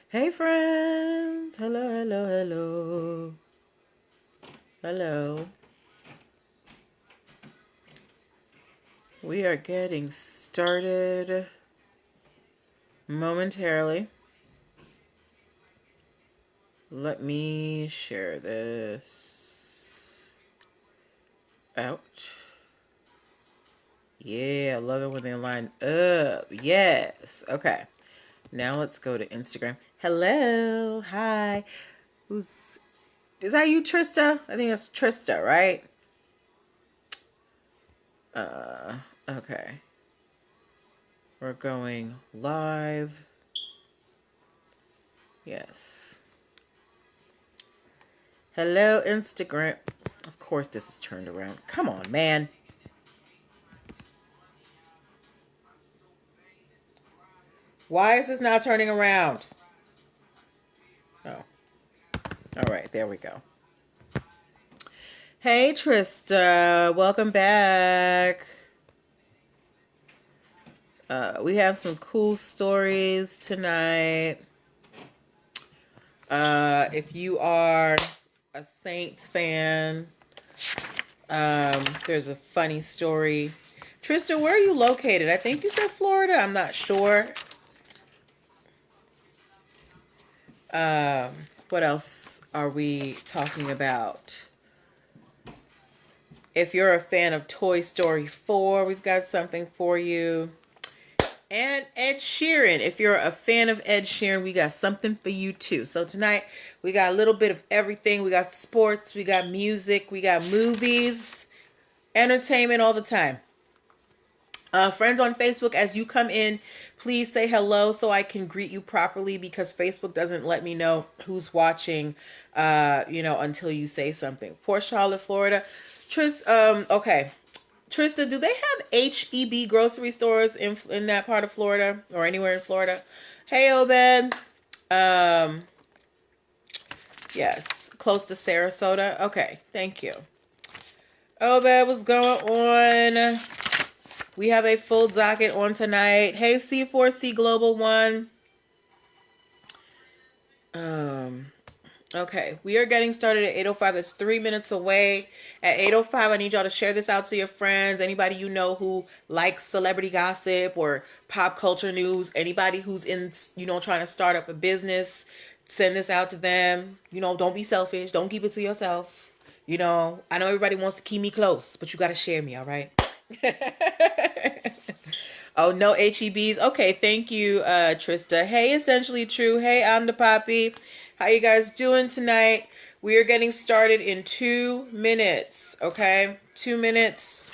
Hey friends! Hello, hello, hello. Hello. We are getting started momentarily. Let me share this out. Yeah, I love it when they line up. Yes. Okay. Now let's go to Instagram. Hello. Hi. Is that you, Trista? I think it's Trista, right? Okay. We're going live. Yes. Hello, Instagram. Of course this is turned around. Come on, man. Why is this not turning around? Oh. All right, there we go. Hey, Trista. Welcome back. We have some cool stories tonight. If you are a Saints fan, there's a funny story. Trista, where are you located? I think you said Florida. I'm not sure. What else are we talking about? If you're a fan of Toy Story 4, we've got something for you. And Ed Sheeran. If you're a fan of Ed Sheeran, we got something for you too. So tonight, we got a little bit of everything. We got sports, we got music, we got movies, entertainment all the time. Friends on Facebook, as you come in, please say hello so I can greet you properly, because Facebook doesn't let me know who's watching, until you say something. Port Charlotte, Florida. Okay. Trista, do they have HEB grocery stores in that part of Florida or anywhere in Florida? Hey, Obed. Yes, close to Sarasota. Okay, thank you. Obed, what's going on? We have a full docket on tonight. Hey, C4C Global One. Okay, we are getting started at 8:05. That's 3 minutes away. At 8:05, I need y'all to share this out to your friends. Anybody you know who likes celebrity gossip or pop culture news. Anybody who's in, trying to start up a business. Send this out to them. Don't be selfish. Don't keep it to yourself. I know everybody wants to keep me close, but you got to share me, all right? Oh, no HEBs. Okay, thank you, Trista. Hey, Essentially True. Hey, I'm the Poppy. How you guys doing tonight? We are getting started in 2 minutes, okay? 2 minutes.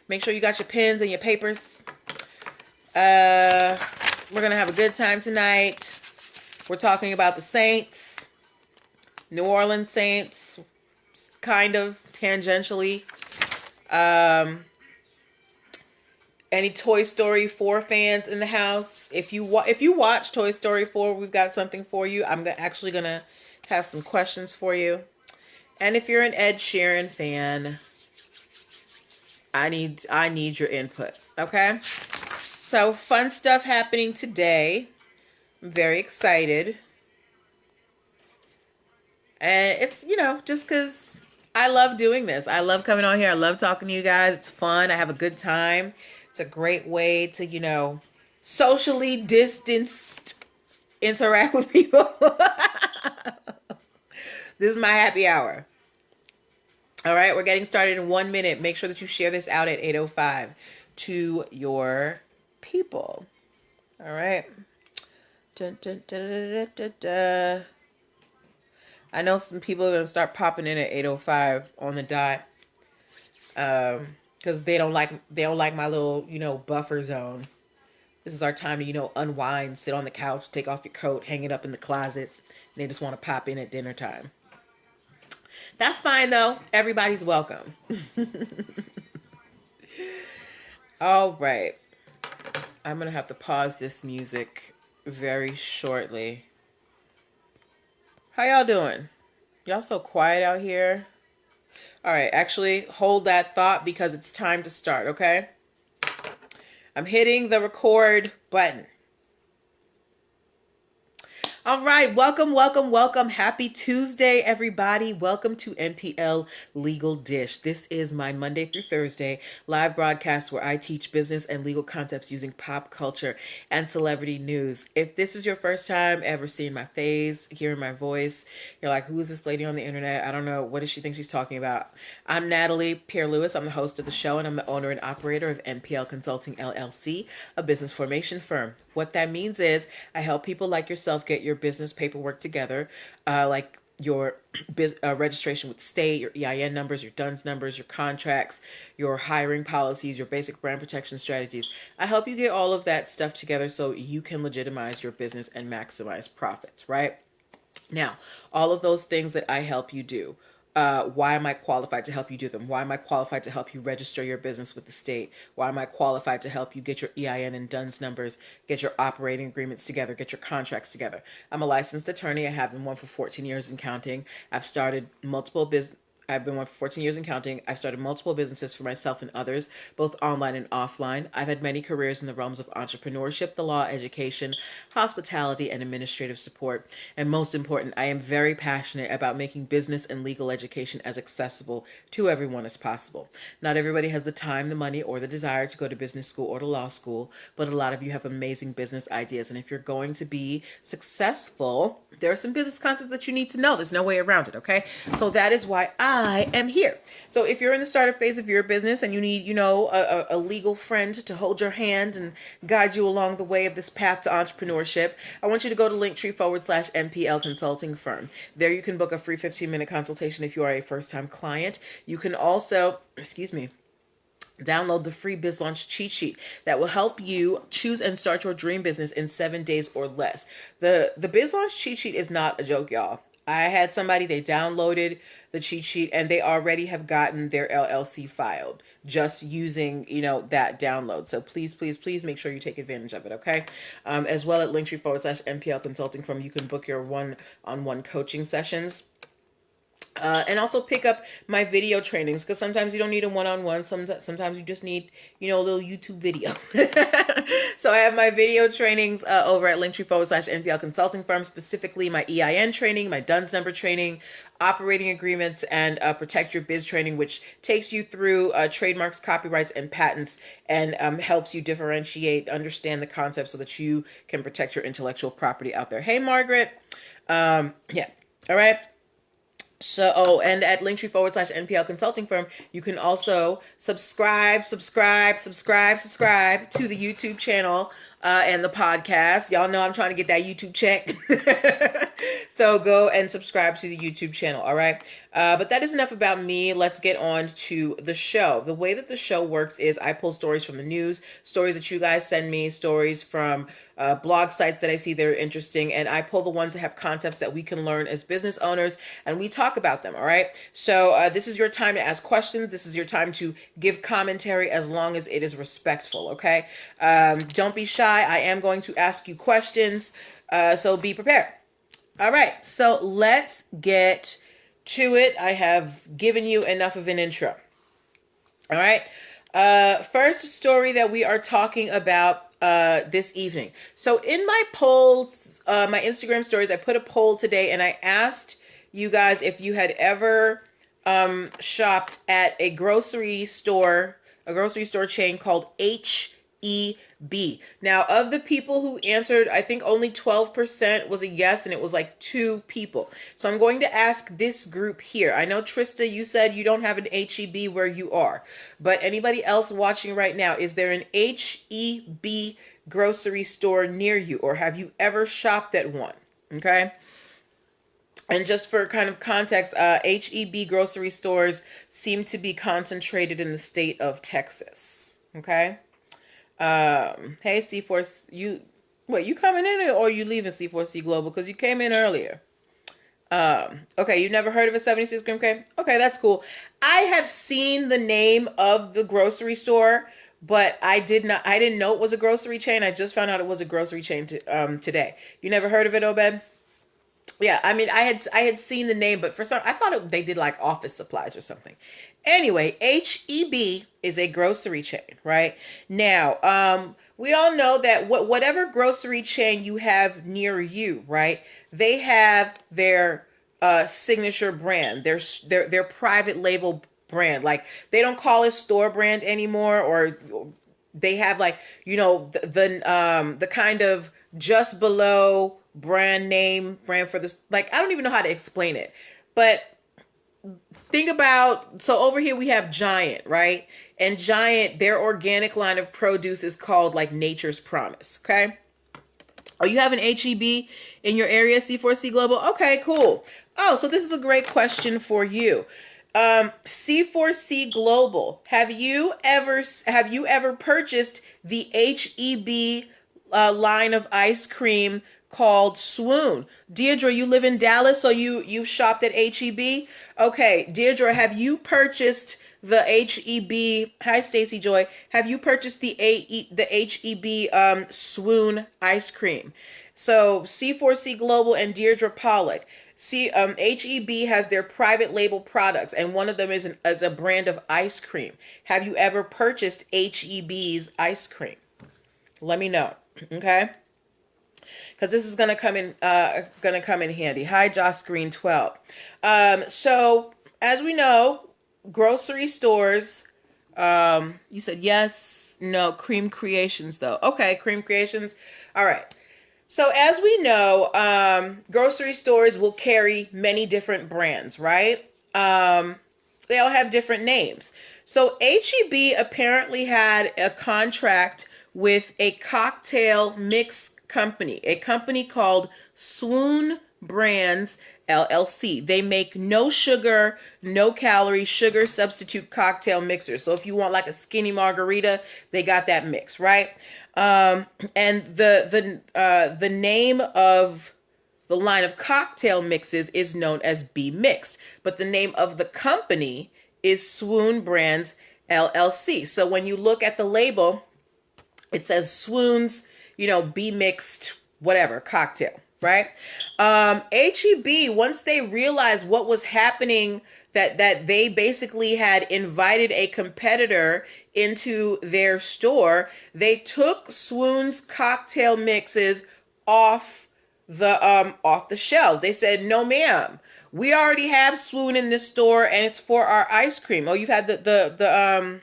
Make sure you got your pens and your papers. We're going to have a good time tonight. We're talking about the Saints. New Orleans Saints. Kind of, tangentially. Any Toy Story 4 fans in the house? If you watch Toy Story 4, we've got something for you. I'm actually going to have some questions for you. And if you're an Ed Sheeran fan, I need your input, okay? So, fun stuff happening today. I'm very excited. And it's, just because I love doing this. I love coming on here. I love talking to you guys. It's fun. I have a good time. It's a great way to, socially distanced interact with people. This is my happy hour. All right, we're getting started in 1 minute. Make sure that you share this out at 8:05 to your people. All right. Dun, dun, dun, dun, dun, dun. I know some people are going to start popping in at 8:05 on the dot. Because they don't like my little, buffer zone. This is our time to, unwind, sit on the couch, take off your coat, hang it up in the closet. They just want to pop in at dinner time. That's fine, though. Everybody's welcome. All right. I'm going to have to pause this music very shortly. How y'all doing? Y'all so quiet out here. All right. Actually, hold that thought because it's time to start, okay? I'm hitting the record button. All right, welcome. Happy Tuesday, everybody. Welcome to NPL Legal Dish. This is my Monday through Thursday live broadcast where I teach business and legal concepts using pop culture and celebrity news. If this is your first time ever seeing my face, hearing my voice, you're like, who is this lady on the internet? I don't know. What does she think she's talking about? I'm Natalie Pierre-Lewis. I'm the host of the show, and I'm the owner and operator of NPL Consulting LLC, a business formation firm. What that means is I help people like yourself get your business paperwork together, like your registration with state, your EIN numbers, your DUNS numbers, your contracts, your hiring policies, your basic brand protection strategies. I help you get all of that stuff together so you can legitimize your business and maximize profits, right? Now, all of those things that I help you do, why am I qualified to help you do them? Why am I qualified to help you register your business with the state? Why am I qualified to help you get your EIN and DUNS numbers, get your operating agreements together, get your contracts together? I'm a licensed attorney. I have been one for 14 years and counting. I've been one for 14 years and counting. I've started multiple businesses for myself and others, both online and offline. I've had many careers in the realms of entrepreneurship, the law, education, hospitality, and administrative support. And most important, I am very passionate about making business and legal education as accessible to everyone as possible. Not everybody has the time, the money, or the desire to go to business school or to law school, but a lot of you have amazing business ideas. And if you're going to be successful, there are some business concepts that you need to know. There's no way around it, okay? So that is why I am here. So if you're in the startup phase of your business and you need, a legal friend to hold your hand and guide you along the way of this path to entrepreneurship, I want you to go to linktr.ee/NPL Consulting Firm. There you can book a free 15-minute consultation if you are a first-time client. You can also, download the free Biz Launch cheat sheet that will help you choose and start your dream business in 7 days or less. The Biz Launch cheat sheet is not a joke, y'all. I had somebody, they downloaded the cheat sheet and they already have gotten their LLC filed just using, that download. So please make sure you take advantage of it, okay? As well at linktr.ee/NPL Consulting Firm, you can book your one-on-one coaching sessions. And also pick up my video trainings, because sometimes you don't need a one-on-one. Sometimes you just need, a little YouTube video. So I have my video trainings over at linktr.ee/NPL Consulting Firm, specifically my EIN training, my DUNS number training, operating agreements, and Protect Your Biz training, which takes you through trademarks, copyrights, and patents, and helps you differentiate, understand the concepts so that you can protect your intellectual property out there. Hey, Margaret. Yeah. All right. So, and at linktr.ee/NPL Consulting Firm, you can also subscribe to the YouTube channel and the podcast. Y'all know I'm trying to get that YouTube check. So go and subscribe to the YouTube channel. All right. But that is enough about me. Let's get on to the show. The way that the show works is I pull stories from the news, stories that you guys send me, stories from blog sites that I see that are interesting, and I pull the ones that have concepts that we can learn as business owners, and we talk about them, all right? So this is your time to ask questions. This is your time to give commentary as long as it is respectful, okay? Don't be shy. I am going to ask you questions, so be prepared. All right, so let's get to it. I have given you enough of an intro. All right. First story that we are talking about this evening. So in my polls, my Instagram stories, I put a poll today and I asked you guys if you had ever shopped at a grocery store chain called HEB. Now, of the people who answered, I think only 12% was a yes, and it was like 2 people. So I'm going to ask this group here. I know, Trista, you said you don't have an HEB where you are, but anybody else watching right now, is there an HEB grocery store near you, or have you ever shopped at one? Okay. And just for kind of context, HEB grocery stores seem to be concentrated in the state of Texas. Okay. Hey, C4, you coming in or you leaving C4C Global? Because you came in earlier. Okay, you've never heard of a 76 gram cake? Okay, that's cool. I have seen the name of the grocery store, but I didn't know it was a grocery chain. I just found out it was a grocery chain today. You never heard of it, Obed? Yeah, I mean, I had seen the name, but for some, I thought they did like office supplies or something. Anyway, HEB is a grocery chain, right? Now, we all know that whatever grocery chain you have near you, right? They have their signature brand, their private label brand. Like they don't call it store brand anymore, or they have like, the kind of just below brand for this. Like I don't even know how to explain it, but think about, so over here we have Giant, right? And Giant, their organic line of produce is called like Nature's Promise. Okay. Oh, you have an HEB in your area, C4C Global? Okay, cool. Oh, so this is a great question for you. C4C Global, have you ever purchased the HEB line of ice cream called Swoon? Deirdre, you live in Dallas, so you've shopped at HEB? Okay, Deirdre, have you purchased the HEB? Hi, Stacy Joy. Have you purchased the HEB Swoon ice cream? So C4C Global and Deirdre Pollock. HEB has their private label products, and one of them is a brand of ice cream. Have you ever purchased HEB's ice cream? Let me know, okay? Because this is gonna come in handy. Hi, Josh Green 12. So as we know, grocery stores. You said yes, no. Cream Creations though. Okay, Cream Creations. All right. So as we know, grocery stores will carry many different brands, right? They all have different names. So HEB apparently had a contract with a cocktail mix company, a company called Swoon Brands LLC. They make no sugar, no calorie, sugar substitute cocktail mixers. So if you want like a skinny margarita, they got that mix, right? And the name of the line of cocktail mixes is known as B Mixed, but the name of the company is Swoon Brands LLC. So when you look at the label, it says Swoon's, B Mixed, whatever, cocktail, right? HEB, once they realized what was happening, that they basically had invited a competitor into their store, they took Swoon's cocktail mixes off the shelves. They said, "No, ma'am, we already have Swoon in this store, and it's for our ice cream." Oh, you've had the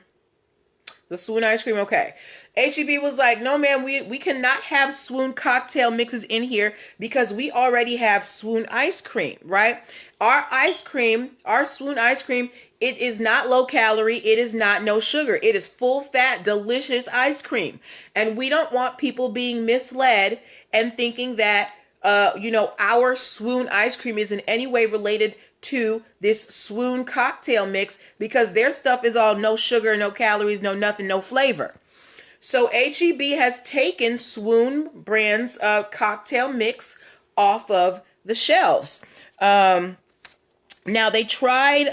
Swoon ice cream, okay. HEB was like, "No, ma'am, we cannot have Swoon cocktail mixes in here because we already have Swoon ice cream, right? Our ice cream, our Swoon ice cream, it is not low calorie. It is not no sugar. It is full fat, delicious ice cream. And we don't want people being misled and thinking that, our Swoon ice cream is in any way related to this Swoon cocktail mix because their stuff is all no sugar, no calories, no nothing, no flavor." So HEB has taken Swoon Brands cocktail mix off of the shelves. Now they tried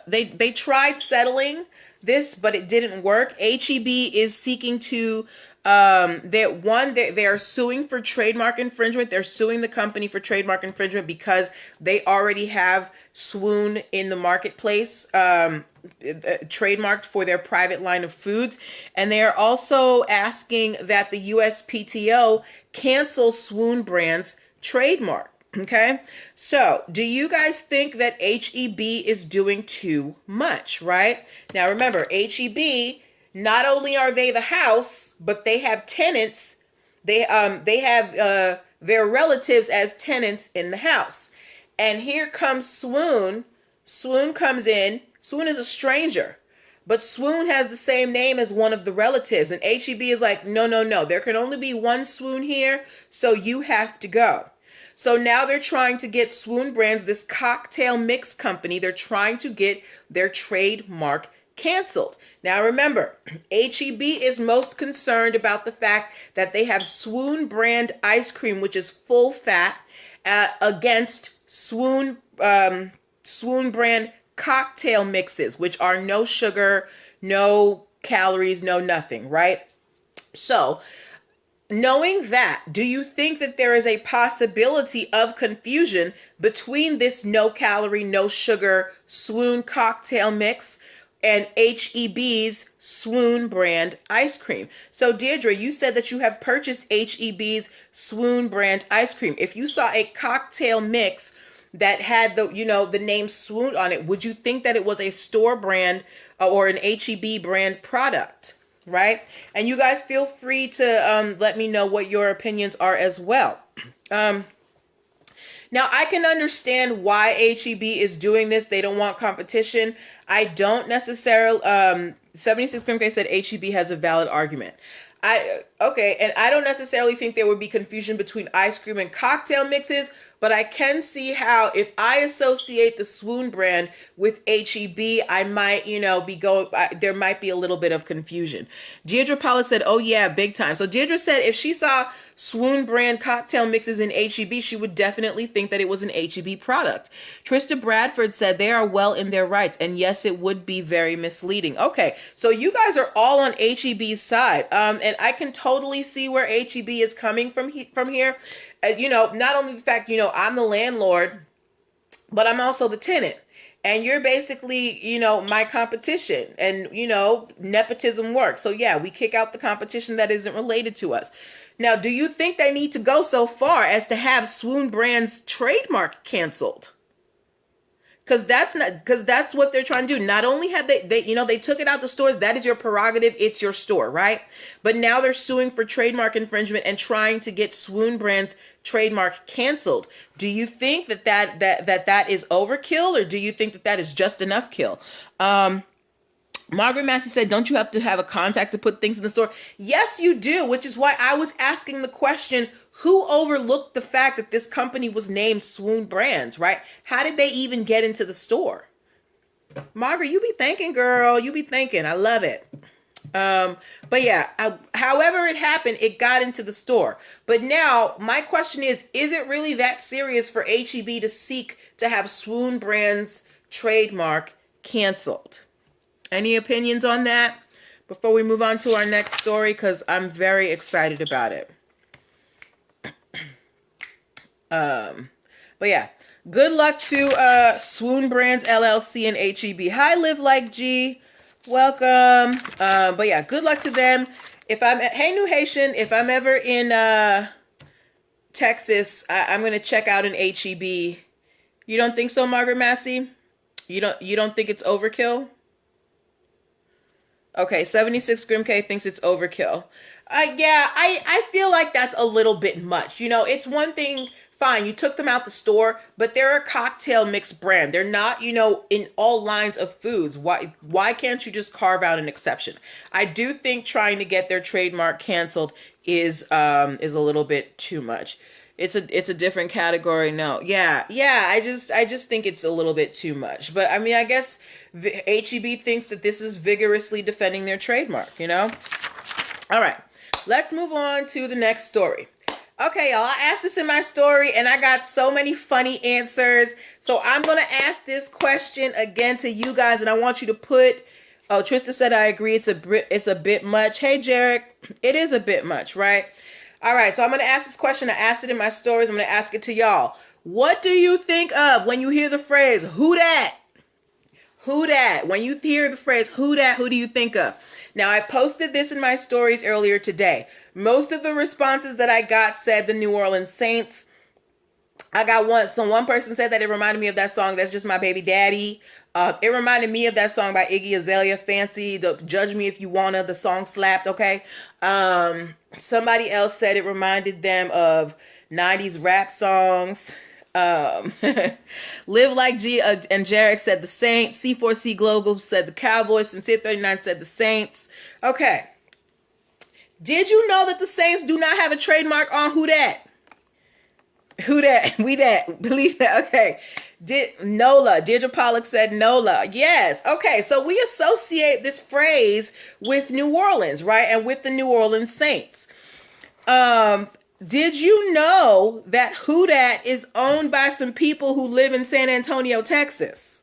they tried settling this, but it didn't work. HEB is seeking to they are suing for trademark infringement. They're suing the company for trademark infringement because they already have Swoon in the marketplace, trademarked for their private line of foods. And they are also asking that the USPTO cancel Swoon Brands trademark. Okay, so do you guys think that HEB is doing too much, right? Now remember, HEB, not only are they the house, but they have tenants. They have their relatives as tenants in the house. And here comes Swoon. Swoon comes in. Swoon is a stranger, but Swoon has the same name as one of the relatives. And HEB is like, no, no, no. There can only be one Swoon here, so you have to go. So now they're trying to get Swoon Brands, this cocktail mix company, they're trying to get their trademark canceled. Now remember, HEB is most concerned about the fact that they have Swoon brand ice cream, which is full fat, against Swoon brand cocktail mixes, which are no sugar, no calories, no nothing, right? So knowing that, do you think that there is a possibility of confusion between this no calorie, no sugar swoon cocktail mix and HEB's Swoon brand ice cream? So Deirdre, you said that you have purchased HEB's Swoon brand ice cream. If you saw a cocktail mix that had the name Swoon on it, would you think that it was a store brand or an HEB brand product? Right? And you guys feel free to let me know what your opinions are as well. Now, I can understand why HEB is doing this. They don't want competition. I don't necessarily, 76 Grim K said HEB has a valid argument. Okay, and I don't necessarily think there would be confusion between ice cream and cocktail mixes, but I can see how if I associate the Swoon brand with HEB, I might, there might be a little bit of confusion. Deirdre Pollock said, oh yeah, big time. So Deirdre said if she saw Swoon brand cocktail mixes in HEB, she would definitely think that it was an HEB product. Trista Bradford said they are well in their rights, and yes, it would be very misleading. Okay, so you guys are all on HEB's side, and I can totally see where HEB is coming from here. Not only the fact, I'm the landlord, but I'm also the tenant. And you're basically, my competition. And, nepotism works. So, yeah, we kick out the competition that isn't related to us. Now, do you think they need to go so far as to have Swoon Brand's trademark canceled? Because that's what they're trying to do. Not only have they took it out the stores. That is your prerogative. It's your store, right? But now they're suing for trademark infringement and trying to get Swoon Brand's trademark canceled. Do you think that is overkill, or do you think that is just enough kill? Margaret Massey said, don't you have to have a contact to put things in the store? Yes, you do, which is why I was asking the question, who overlooked the fact that this company was named Swoon Brands, right? How did they even get into the store? Margaret, you be thinking, girl. You be thinking. I love it. But yeah, however it happened, it got into the store. But now my question is it really that serious for HEB to seek to have Swoon Brands trademark canceled? Any opinions on that before we move on to our next story? Because I'm very excited about it. But yeah, good luck to Swoon Brands LLC and HEB. Hi, Live Like G. Welcome. But yeah, good luck to them. Hey, New Haitian, if I'm ever in Texas, I'm gonna check out an HEB. You don't think so, Margaret Massey? You don't think it's overkill? Okay, 76 Grim K thinks it's overkill. Yeah, I feel like that's a little bit much. It's one thing, fine, you took them out the store, but they're a cocktail mix brand. They're not, in all lines of foods. Why can't you just carve out an exception? I do think trying to get their trademark canceled is a little bit too much. It's a different category. No. Yeah. I just think it's a little bit too much. But I mean, I guess HEB thinks that this is vigorously defending their trademark, All right. Let's move on to the next story. Okay, y'all, I asked this in my story and I got so many funny answers. So I'm going to ask this question again to you guys, and I want you to put, oh, Trista said, I agree. It's a bit much. Hey, Jarek, it is a bit much, right? All right, so I'm going to ask this question. I asked it in my stories. I'm going to ask it to y'all. What do you think of when you hear the phrase, who dat? Who dat? When you hear the phrase, who dat, who do you think of? Now, I posted this in my stories earlier today. Most of the responses that I got said the New Orleans Saints. I got one person said that it reminded me of that song, That's Just My Baby Daddy. It reminded me of that song by Iggy Azalea, Fancy. Judge Me If You Wanna. The song slapped, okay? Somebody else said it reminded them of 90s rap songs. Live Like G and Jarek said the Saints. C4C Global said the Cowboys. Sincere 39 said the Saints. Okay. Did you know that the Saints do not have a trademark on Who Dat? Who Dat? We Dat. Believe that. Okay. Nola. Deirdre Pollock said Nola. Yes. Okay. So we associate this phrase with New Orleans, right? And with the New Orleans Saints. Did you know that Who Dat is owned by some people who live in San Antonio, Texas?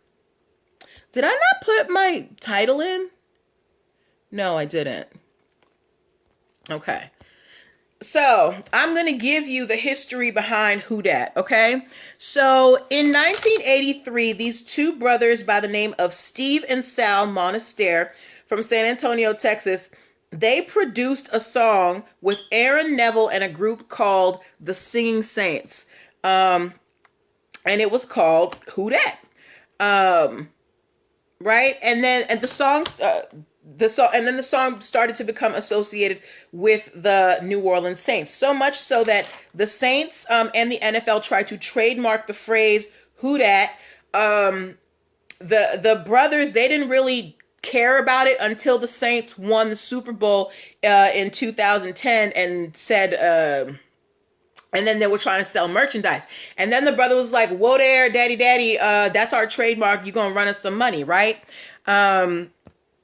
Did I not put my title in? No, I didn't. Okay. So I'm going to give you the history behind Who Dat, okay? So in 1983, these two brothers by the name of Steve and Sal Monaster from San Antonio, Texas, they produced a song with Aaron Neville and a group called the Singing Saints. And it was called Who Dat. Right? And the song started to become associated with the New Orleans Saints, so much so that the Saints and the NFL tried to trademark the phrase "Who Dat." The brothers, they didn't really care about it until the Saints won the Super Bowl in 2010 and said, and then they were trying to sell merchandise. And then the brother was like, "Whoa there, daddy, that's our trademark. You're going to run us some money, right?"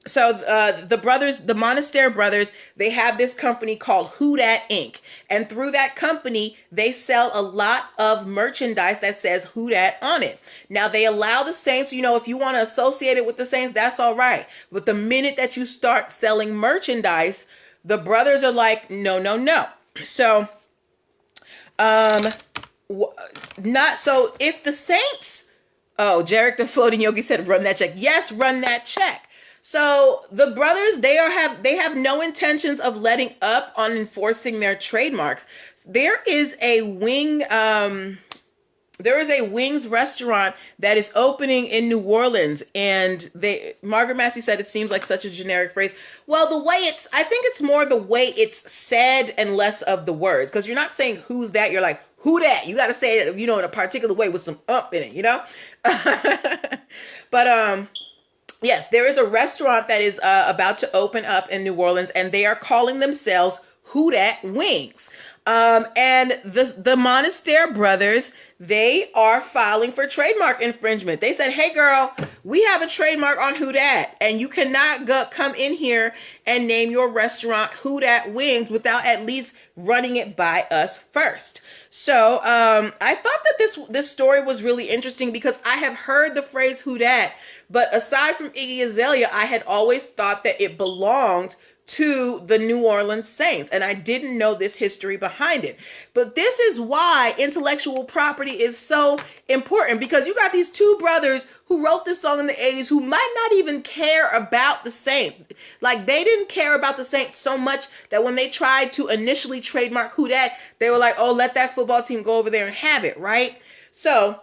So the brothers, the Monaster brothers, they have this company called Who Dat Inc. And through that company, they sell a lot of merchandise that says Who Dat on it. Now, they allow the Saints, if you want to associate it with the Saints, that's all right. But the minute that you start selling merchandise, the brothers are like, no, no, no. So, if the Saints, Jarek the Floating Yogi said, run that check. Yes, run that check. So the brothers, they have no intentions of letting up on enforcing their trademarks. There is a wings restaurant that is opening in New Orleans, and Margaret Massey said it seems like such a generic phrase. Well, I think it's more the way it's said and less of the words, because you're not saying who's that, you're like, who dat? You got to say it, in a particular way with some umph in it, But, yes, there is a restaurant that is about to open up in New Orleans, and they are calling themselves Who Dat Wings. And the Monaster brothers, they are filing for trademark infringement. They said, "Hey, girl, we have a trademark on Who Dat, and you cannot come in here and name your restaurant Who Dat Wings without at least running it by us first." So I thought that this story was really interesting because I have heard the phrase Who Dat, but aside from Iggy Azalea, I had always thought that it belonged to the New Orleans Saints, and I didn't know this history behind it. But this is why intellectual property is so important, because you got these two brothers who wrote this song in the 80s who might not even care about the Saints. Like, they didn't care about the Saints so much that when they tried to initially trademark Who Dat, they were like, "Oh, let that football team go over there and have it," right? So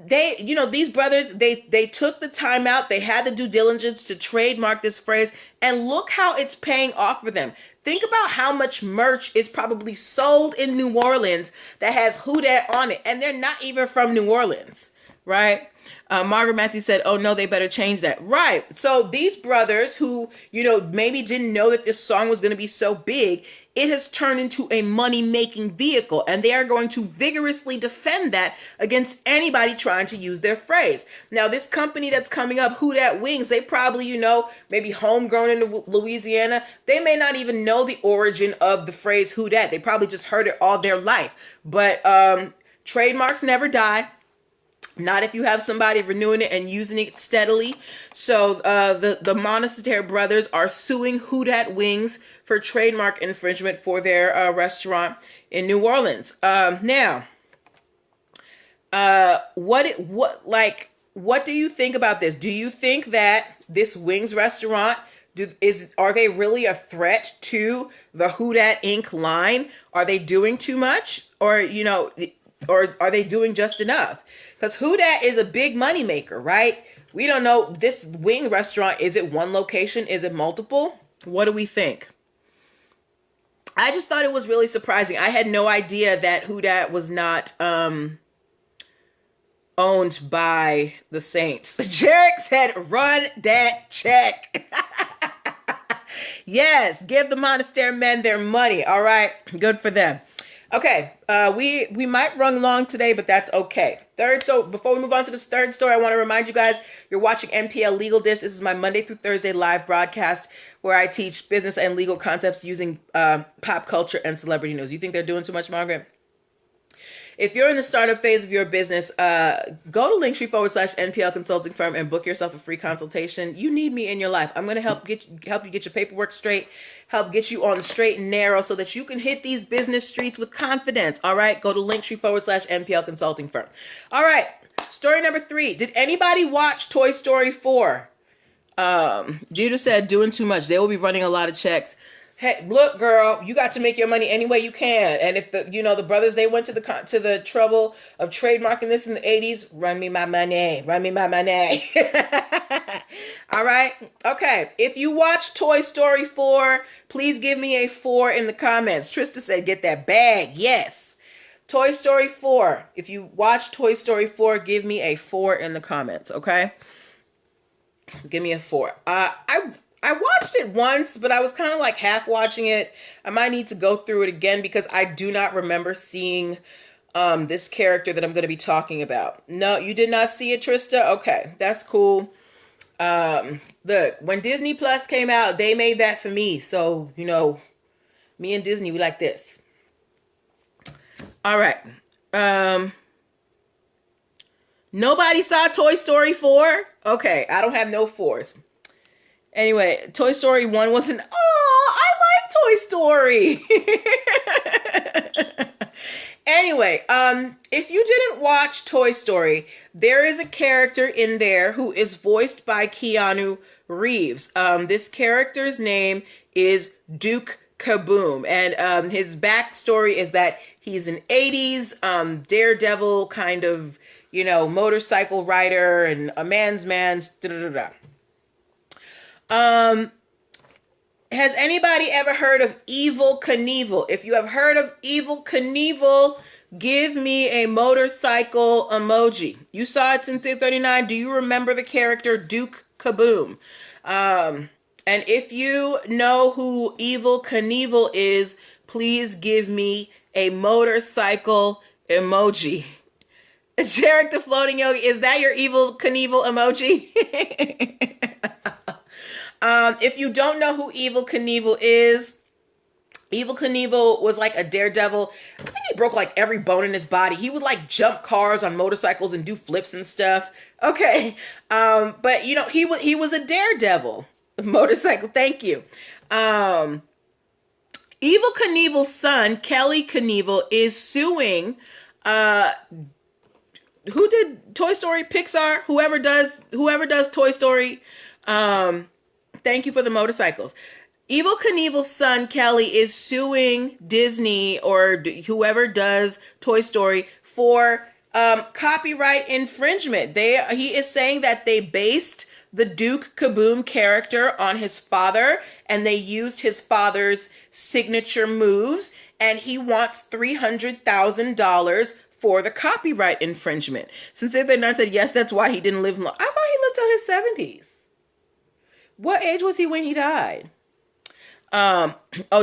these brothers, they took the time out, they had the due diligence to trademark this phrase, and look how it's paying off for them. Think about how much merch is probably sold in New Orleans that has Who Dat on it, and they're not even from New Orleans, right? Margaret Massey said, "Oh no, they better change that." Right. So these brothers who, maybe didn't know that this song was going to be so big, it has turned into a money-making vehicle, and they are going to vigorously defend that against anybody trying to use their phrase. Now, this company that's coming up, Who Dat Wings, they probably, maybe homegrown in Louisiana. They may not even know the origin of the phrase Who Dat. They probably just heard it all their life. But trademarks never die. Not if you have somebody renewing it and using it steadily. So the Monaster brothers are suing Who Dat Wings for trademark infringement for their restaurant in New Orleans. Now, what do you think about this? Do you think that this wings restaurant are they really a threat to the Who Dat Inc. line? Are they doing too much, or are they doing just enough? Because Who Dat is a big money maker, right? We don't know, this wing restaurant, is it one location? Is it multiple? What do we think? I just thought it was really surprising. I had no idea that Who Dat was not owned by the Saints. Jarek said, "Run that check." Yes, give the Monaster men their money. All right, good for them. Okay, we might run long today, but that's okay. Before we move on to this third story, I want to remind you guys, you're watching NPL Legal Dish. This is my Monday through Thursday live broadcast where I teach business and legal concepts using pop culture and celebrity news. You think they're doing too much, Margaret? if you're in the startup phase of your business, go to linktr.ee/NPL consulting firm and book yourself a free consultation. You need me in your life. I'm going to help you get your paperwork straight, help get you on the straight and narrow so that you can hit these business streets with confidence. All right. Go to linktr.ee/NPL consulting firm. All right. Story number 3. Did anybody watch Toy Story 4? Judah said, doing too much. They will be running a lot of checks. Hey, look, girl, you got to make your money any way you can. And if the brothers, they went to the trouble of trademarking this in the 80s, run me my money. Run me my money. All right. Okay. If you watch Toy Story 4, please give me a 4 in the comments. Trista said, get that bag. Yes. Toy Story 4. If you watch Toy Story 4, give me a 4 in the comments. Okay. Give me a 4. I watched it once, but I was kind of like half watching it. I might need to go through it again because I do not remember seeing this character that I'm going to be talking about. No, you did not see it, Trista? Okay, that's cool. Look, when Disney Plus came out, they made that for me. So, me and Disney, we like this. All right. Nobody saw Toy Story 4? Okay, I don't have no 4s. Anyway, Toy Story 1 wasn't... Oh, I like Toy Story. Anyway, if you didn't watch Toy Story, there is a character in there who is voiced by Keanu Reeves. This character's name is Duke Kaboom. And his backstory is that he's an 80s daredevil kind of, motorcycle rider and a man's man. Has anybody ever heard of Evel Knievel? If you have heard of Evel Knievel, give me a motorcycle emoji. You saw it since 39. Do you remember the character Duke Kaboom? And if you know who Evel Knievel is, please give me a motorcycle emoji. Jarek the Floating Yogi, is that your Evel Knievel emoji? If you don't know who Evel Knievel is, Evel Knievel was like a daredevil. I think he broke like every bone in his body. He would like jump cars on motorcycles and do flips and stuff. Okay. But he was a daredevil motorcycle. Thank you. Evel Knievel's son, Kelly Knievel, is suing, who did Toy Story? Pixar? Whoever does Toy Story. Thank you for the motorcycles. Evel Knievel's son, Kelly, is suing Disney or whoever does Toy Story for copyright infringement. He is saying that they based the Duke Kaboom character on his father and they used his father's signature moves, and he wants $300,000 for the copyright infringement. Since they said yes, that's why he didn't live long. I thought he lived till his 70s. What age was he when he died?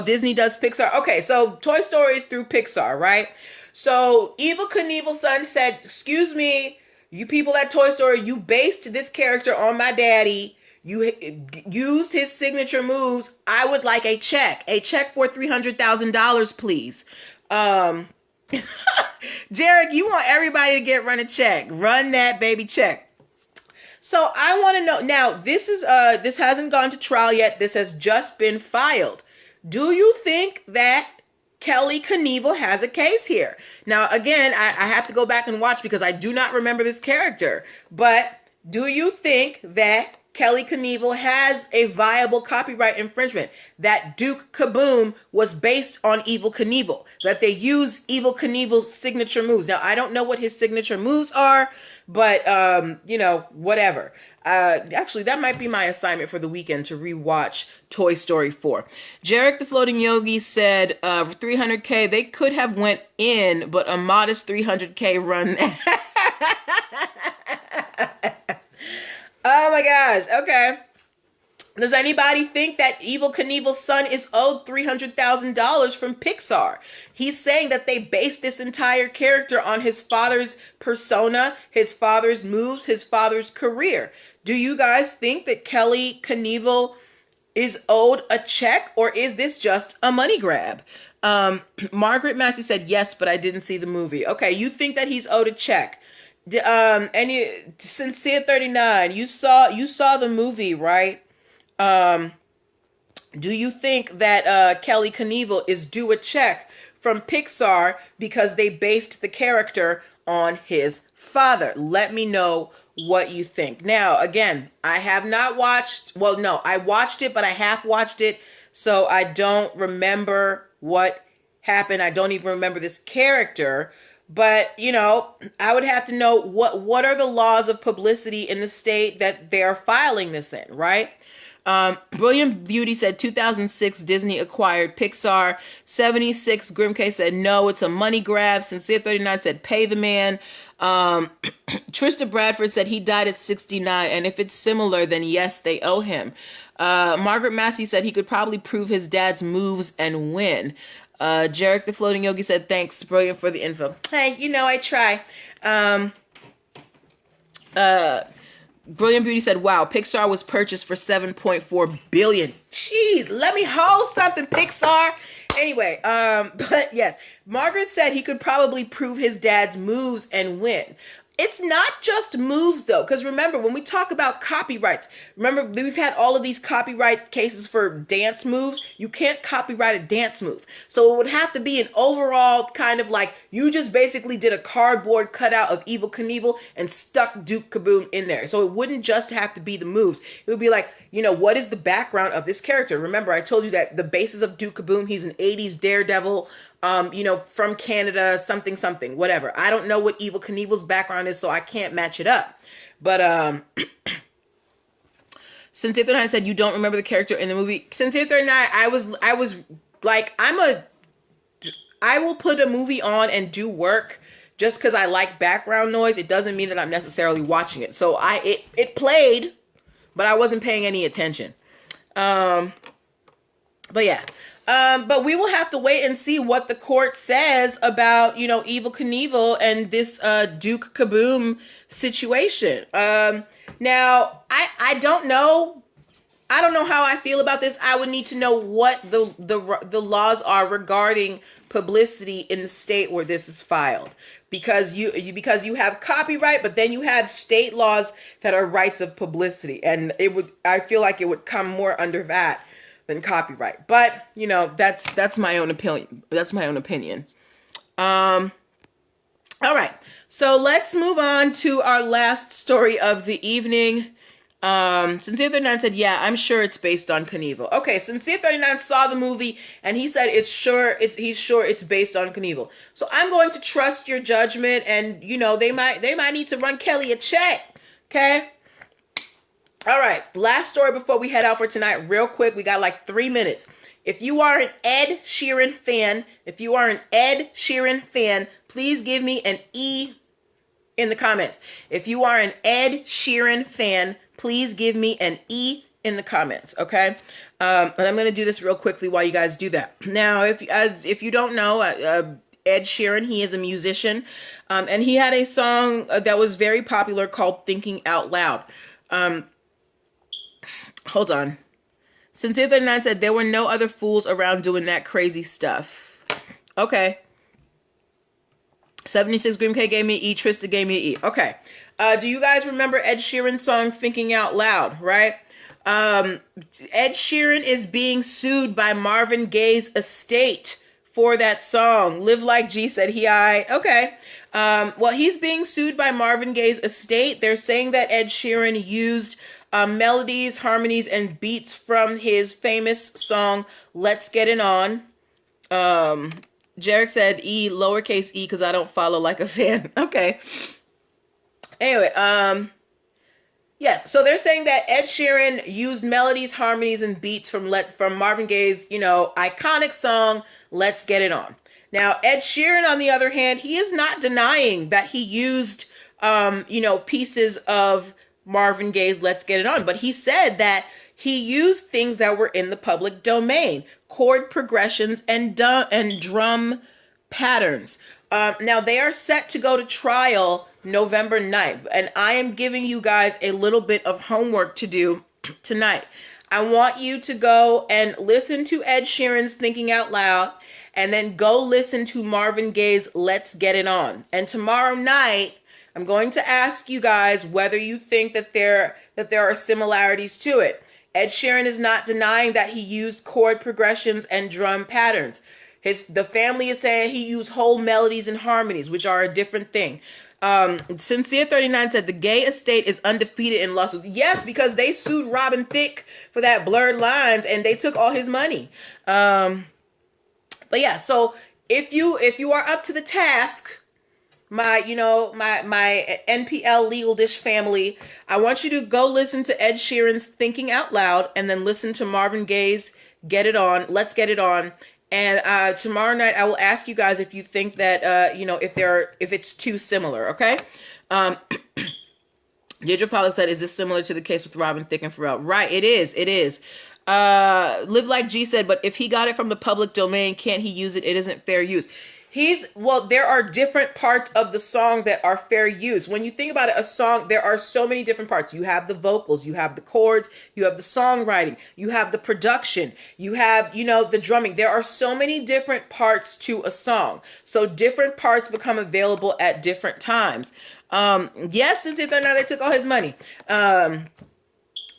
Disney does Pixar. Okay, so Toy Story is through Pixar, right? So Evel Knievel's son said, excuse me, you people at Toy Story, you based this character on my daddy. You used his signature moves. I would like a check for $300,000, please. Jarek, you want everybody to run a check. Run that baby check. So I want to know now, this hasn't gone to trial yet. This has just been filed. Do you think that Kelly Knievel has a case here? Now, again, I have to go back and watch because I do not remember this character. But do you think that Kelly Knievel has a viable copyright infringement? That Duke Kaboom was based on Evel Knievel, that they use Evel Knievel's signature moves. Now, I don't know what his signature moves are, but, whatever. Actually, that might be my assignment for the weekend, to rewatch Toy Story 4. Jarek the Floating Yogi said, 300K, they could have went in, but a modest 300K run. Oh my gosh. Okay. Does anybody think that Evel Knievel's son is owed $300,000 from Pixar? He's saying that they based this entire character on his father's persona, his father's moves, his father's career. Do you guys think that Kelly Knievel is owed a check, or is this just a money grab? Margaret Massey said, yes, but I didn't see the movie. Okay, you think that he's owed a check. Sincere 39, you saw the movie, right? Do you think that Kelly Knievel is due a check from Pixar because they based the character on his father? Let me know what you think. Now, again, I have not watched, well, no, I watched it, but I half watched it, so I don't remember what happened. I don't even remember this character, but, you know, I would have to know what are the laws of publicity in the state that they're filing this in, right? Brilliant Beauty said 2006 Disney acquired Pixar. 76 Grimke said no, it's a money grab. Sincere 39 said pay the man. Trista Bradford said he died at 69, and if it's similar, then yes, they owe him. Margaret Massey said he could probably prove his dad's moves and win. Jarek the Floating Yogi said thanks, Brilliant, for the info. Hey, you know I try. Brilliant Beauty said, wow, Pixar was purchased for $7.4 billion. Jeez, let me hold something, Pixar. Anyway, but yes, Margaret said he could probably prove his dad's moves and win. It's not just moves, though, because remember, when we talk about copyrights, remember, we've had all of these copyright cases for dance moves. You can't copyright a dance move. So it would have to be an overall kind of like, you just basically did a cardboard cutout of Evel Knievel and stuck Duke Kaboom in there. So it wouldn't just have to be the moves. It would be like, you know, what is the background of this character? Remember, I told you that the basis of Duke Kaboom, he's an 80s daredevil, you know, from Canada, something, whatever. I don't know what Evel Knievel's background is, so I can't match it up. But, Sincere 39 said, you don't remember the character in the movie. Sincere 39, I was like, I will put a movie on and do work just because I like background noise. It doesn't mean that I'm necessarily watching it. So it played, but I wasn't paying any attention. But yeah. But we will have to wait and see what the court says about, you know, Evel Knievel and this Duke Kaboom situation. Now, I don't know. I don't know how I feel about this. I would need to know what the laws are regarding publicity in the state where this is filed. Because you have copyright, but then you have state laws that are rights of publicity. And I feel like it would come more under that than copyright. But, you know, that's my own opinion. That's my own opinion. All right. So let's move on to our last story of the evening. Sincere 39 said, yeah, I'm sure it's based on Knievel. Okay, Sincere 39 saw the movie and he said he's sure it's based on Knievel. So I'm going to trust your judgment, and you know, they might need to run Kelly a check. Okay? All right, last story before we head out for tonight, real quick. We got like 3 minutes. If you are an Ed Sheeran fan, please give me an E in the comments. If you are an Ed Sheeran fan, please give me an E in the comments, okay? And I'm going to do this real quickly while you guys do that. Now, if you don't know, Ed Sheeran, he is a musician, and he had a song that was very popular called Thinking Out Loud. Hold on. Sincere 39 said there were no other fools around doing that crazy stuff. Okay. 76 Grim K gave me E. Trista gave me E. Okay. Do you guys remember Ed Sheeran's song Thinking Out Loud, right? Ed Sheeran is being sued by Marvin Gaye's estate for that song. Live Like G said he okay. Well, he's being sued by Marvin Gaye's estate. They're saying that Ed Sheeran used melodies, harmonies, and beats from his famous song, Let's Get It On. Jarek said E, lowercase e, because I don't follow like a fan. Okay. Anyway, yes, so they're saying that Ed Sheeran used melodies, harmonies, and beats from Marvin Gaye's, you know, iconic song, Let's Get It On. Now, Ed Sheeran, on the other hand, he is not denying that he used, you know, pieces of Marvin Gaye's Let's Get It On, but he said that he used things that were in the public domain, chord progressions and drum patterns. Now, they are set to go to trial November 9th, and I am giving you guys a little bit of homework to do tonight. I want you to go and listen to Ed Sheeran's Thinking Out Loud, and then go listen to Marvin Gaye's Let's Get It On. And tomorrow night, I'm going to ask you guys whether you think that there are similarities to it. Ed Sheeran is not denying that he used chord progressions and drum patterns. The family is saying he used whole melodies and harmonies, which are a different thing. Sincere39 said the Gaye estate is undefeated in lawsuits. Yes, because they sued Robin Thicke for that blurred lines and they took all his money. But yeah, so if you are up to the task, my NPL Legal Dish family, I want you to go listen to Ed Sheeran's Thinking Out Loud and then listen to Marvin Gaye's Get It On, Let's Get It On. And tomorrow night I will ask you guys if you think that if it's too similar, okay? Deirdre Pollock said, is this similar to the case with Robin Thicke and Pharrell? Right, it is. Live Like G said, but if he got it from the public domain, can't he use it? It isn't fair use. There are different parts of the song that are fair use. When you think about it, a song, there are so many different parts. You have the vocals, you have the chords, you have the songwriting, you have the production, you have, the drumming. There are so many different parts to a song. So different parts become available at different times. Yes, since they took all his money.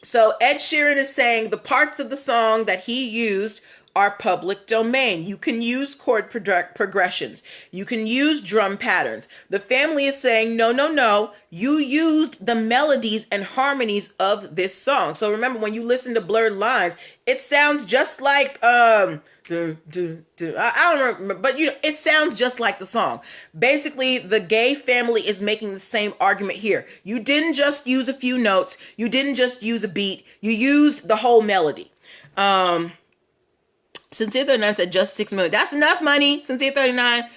So Ed Sheeran is saying the parts of the song that he used are public domain. You can use chord progressions. You can use drum patterns. The family is saying, no, you used the melodies and harmonies of this song. So remember, when you listen to Blurred Lines, it sounds just like, I don't remember, but it sounds just like the song. Basically, the Gaye family is making the same argument here. You didn't just use a few notes. You didn't just use a beat. You used the whole melody. Sincere39 said just $6 million. That's enough money. Sincere39.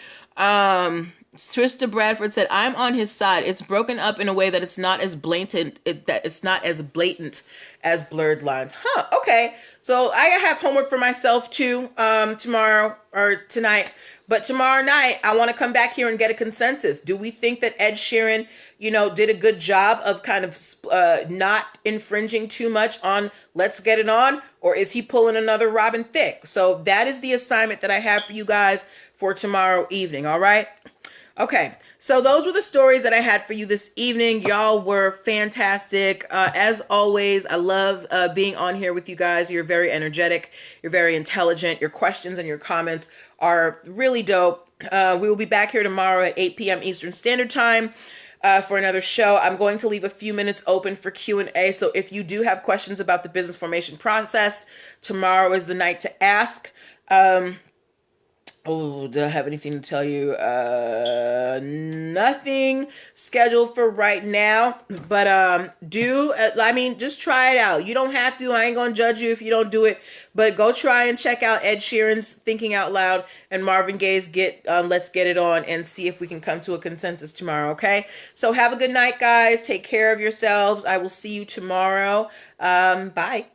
Trista Bradford said, I'm on his side. It's broken up in a way that it's not as blatant. It's not as blatant as Blurred Lines. Okay. So I have homework for myself too. Tomorrow or tonight. But tomorrow night, I want to come back here and get a consensus. Do we think that Ed Sheeran, did a good job of kind of not infringing too much on Let's Get It On? Or is he pulling another Robin Thicke? So that is the assignment that I have for you guys for tomorrow evening. All right. Okay. So those were the stories that I had for you this evening. Y'all were fantastic. As always, I love being on here with you guys. You're very energetic. You're very intelligent. Your questions and your comments are really dope. We will be back here tomorrow at 8 p.m. Eastern Standard Time. For another show. I'm going to leave a few minutes open for Q&A. So if you do have questions about the business formation process, tomorrow is the night to ask. Do I have anything to tell you? Nothing scheduled for right now, but just try it out. You don't have to. I ain't gonna judge you if you don't do it, but go try and check out Ed Sheeran's Thinking Out Loud and Marvin Gaye's Let's Get It On, and see if we can come to a consensus tomorrow. Okay, so have a good night, guys. Take care of yourselves. I will see you tomorrow. Bye.